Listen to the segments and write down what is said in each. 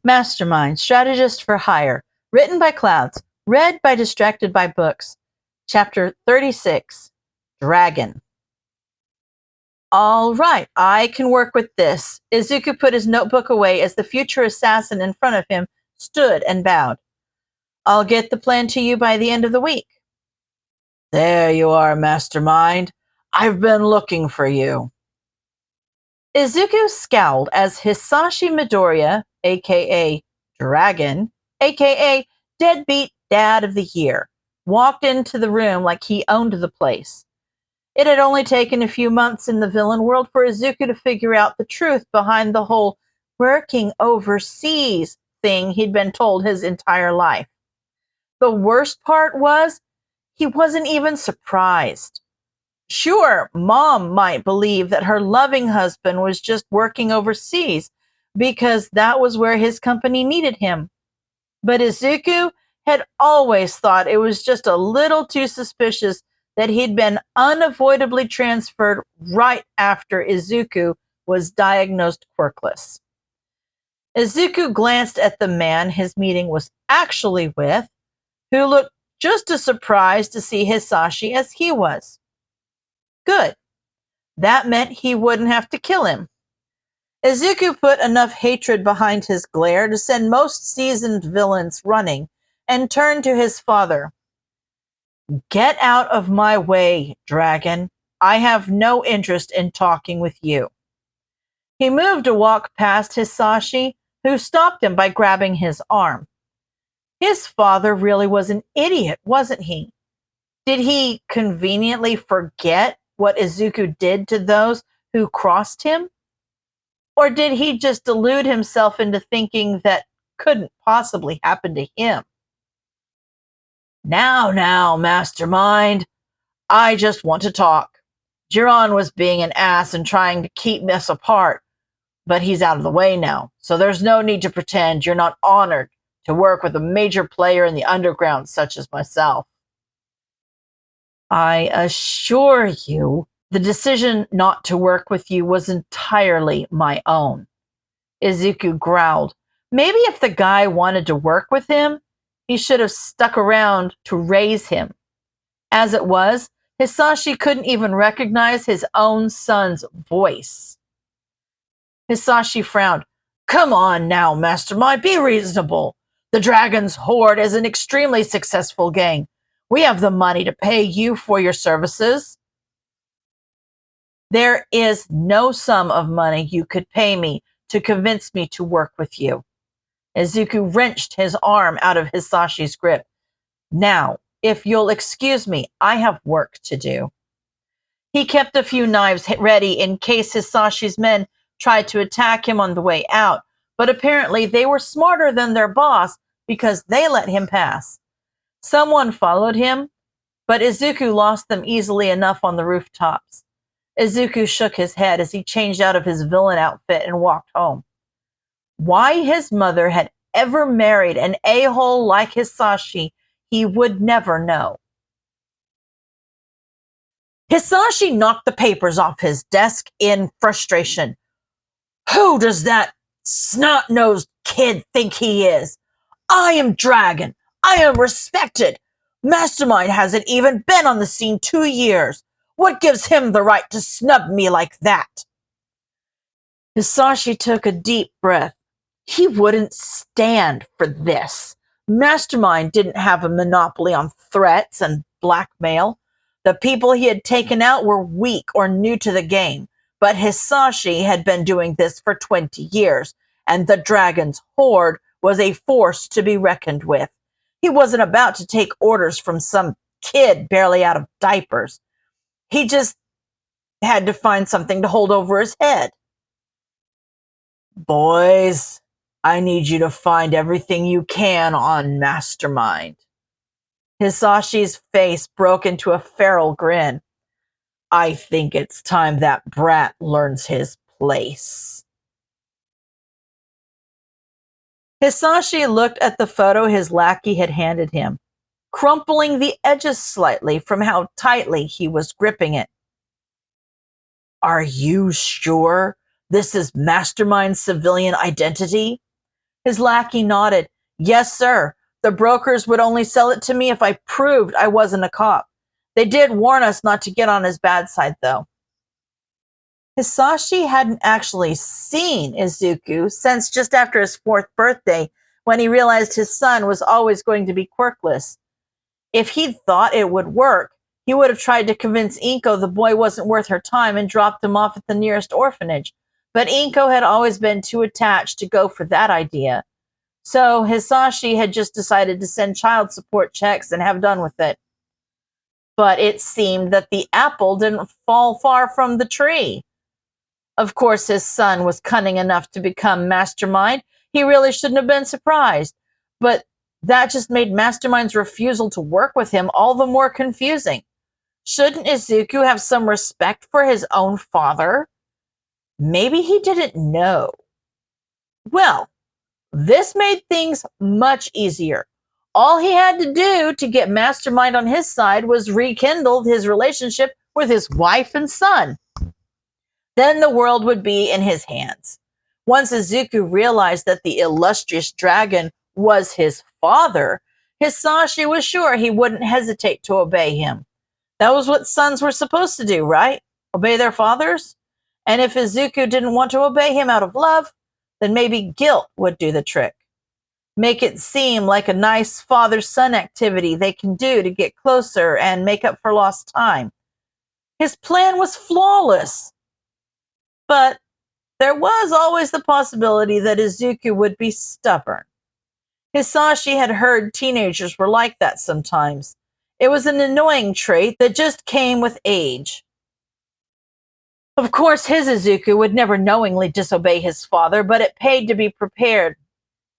Mastermind, Strategist for Hire, written by Clouds, read by Distracted by Books. Chapter 36, Dragon. All right, I can work with this. Izuku put his notebook away as the future assassin in front of him stood and bowed. I'll get the plan to you by the end of the week. There you are, Mastermind. I've been looking for you. Izuku scowled as Hisashi Midoriya, aka Dragon, aka Deadbeat Dad of the Year, walked into the room like he owned the place. It had only taken a few months in the villain world for Izuku to figure out the truth behind the whole working overseas thing he'd been told his entire life. The worst part was, he wasn't even surprised. Sure, Mom might believe that her loving husband was just working overseas because that was where his company needed him. But Izuku had always thought it was just a little too suspicious that he'd been unavoidably transferred right after Izuku was diagnosed quirkless. Izuku glanced at the man his meeting was actually with, who looked just as surprised to see Hisashi as he was. Good. That meant he wouldn't have to kill him. Izuku put enough hatred behind his glare to send most seasoned villains running and turned to his father. Get out of my way, Dragon. I have no interest in talking with you. He moved to walk past Hisashi, who stopped him by grabbing his arm. His father really was an idiot, wasn't he? Did he conveniently forget what Izuku did to those who crossed him? Or did he just delude himself into thinking that couldn't possibly happen to him? Now, Mastermind. I just want to talk. Jiran was being an ass and trying to keep us apart, but he's out of the way now, so there's no need to pretend you're not honored to work with a major player in the underground such as myself. I assure you, the decision not to work with you was entirely my own. Izuku growled. Maybe if the guy wanted to work with him, he should have stuck around to raise him. As it was, Hisashi couldn't even recognize his own son's voice. Hisashi frowned. Come on now, Mastermind, be reasonable. The Dragon's Horde is an extremely successful gang. We have the money to pay you for your services. There is no sum of money you could pay me to convince me to work with you. Izuku wrenched his arm out of Hisashi's grip. Now, if you'll excuse me, I have work to do. He kept a few knives ready in case Hisashi's men tried to attack him on the way out, but apparently they were smarter than their boss because they let him pass. Someone followed him, but Izuku lost them easily enough on the rooftops. Izuku shook his head as he changed out of his villain outfit and walked home. Why his mother had ever married an a-hole like Hisashi, he would never know. Hisashi knocked the papers off his desk in frustration. Who does that snot-nosed kid think he is? I am Dragon. I am respected. Mastermind hasn't even been on the scene 2 years. What gives him the right to snub me like that? Hisashi took a deep breath. He wouldn't stand for this. Mastermind didn't have a monopoly on threats and blackmail. The people he had taken out were weak or new to the game, but Hisashi had been doing this for 20 years, and the Dragon's Horde was a force to be reckoned with. He wasn't about to take orders from some kid barely out of diapers. He just had to find something to hold over his head. Boys, I need you to find everything you can on Mastermind. Hisashi's face broke into a feral grin. I think it's time that brat learns his place. Hisashi looked at the photo his lackey had handed him, crumpling the edges slightly from how tightly he was gripping it. Are you sure this is Mastermind's civilian identity? His lackey nodded. Yes, sir. The brokers would only sell it to me if I proved I wasn't a cop. They did warn us not to get on his bad side, though. Hisashi hadn't actually seen Izuku since just after his 4th birthday, when he realized his son was always going to be quirkless. If he'd thought it would work, he would have tried to convince Inko the boy wasn't worth her time and dropped him off at the nearest orphanage. But Inko had always been too attached to go for that idea. So Hisashi had just decided to send child support checks and have done with it. But it seemed that the apple didn't fall far from the tree. Of course, his son was cunning enough to become Mastermind. He really shouldn't have been surprised. But that just made Mastermind's refusal to work with him all the more confusing. Shouldn't Izuku have some respect for his own father? Maybe he didn't know. Well, this made things much easier. All he had to do to get Mastermind on his side was rekindle his relationship with his wife and son. Then the world would be in his hands. Once Izuku realized that the illustrious dragon was his father, Hisashi was sure he wouldn't hesitate to obey him. That was what sons were supposed to do, right? Obey their fathers? And if Izuku didn't want to obey him out of love, then maybe guilt would do the trick. Make it seem like a nice father-son activity they can do to get closer and make up for lost time. His plan was flawless. But there was always the possibility that Izuku would be stubborn. Hisashi had heard teenagers were like that sometimes. It was an annoying trait that just came with age. Of course, his Izuku would never knowingly disobey his father, but it paid to be prepared.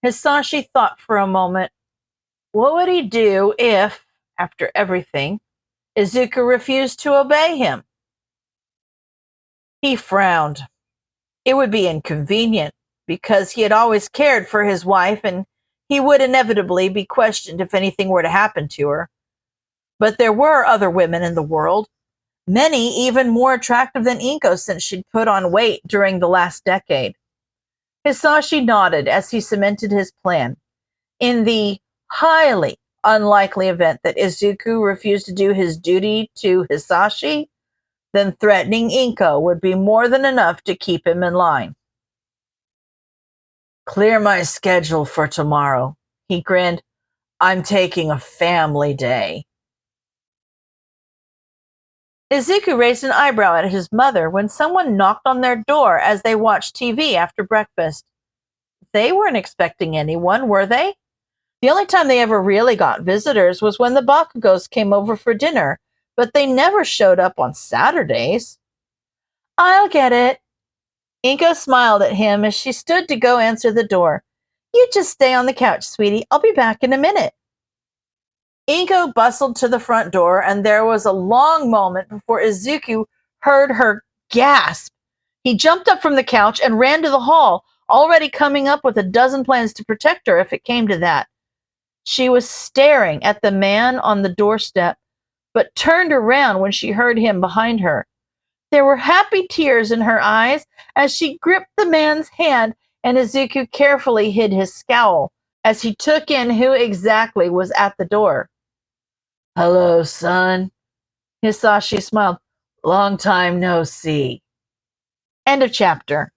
Hisashi thought for a moment. What would he do if, after everything, Izuku refused to obey him? He frowned. It would be inconvenient, because he had always cared for his wife, and he would inevitably be questioned if anything were to happen to her. But there were other women in the world, many even more attractive than Inko since she'd put on weight during the last decade. Hisashi nodded as he cemented his plan. In the highly unlikely event that Izuku refused to do his duty to Hisashi, then threatening Inko would be more than enough to keep him in line. Clear my schedule for tomorrow, he grinned. I'm taking a family day. Izuku raised an eyebrow at his mother when someone knocked on their door as they watched TV after breakfast. They weren't expecting anyone, were they? The only time they ever really got visitors was when the Bakugos came over for dinner, but they never showed up on Saturdays. I'll get it. Inko smiled at him as she stood to go answer the door. You just stay on the couch, sweetie. I'll be back in a minute. Inko bustled to the front door, and there was a long moment before Izuku heard her gasp. He jumped up from the couch and ran to the hall, already coming up with a dozen plans to protect her if it came to that. She was staring at the man on the doorstep, but turned around when she heard him behind her. There were happy tears in her eyes as she gripped the man's hand, and Izuku carefully hid his scowl as he took in who exactly was at the door. Hello, son. Hisashi smiled. Long time no see. End of chapter.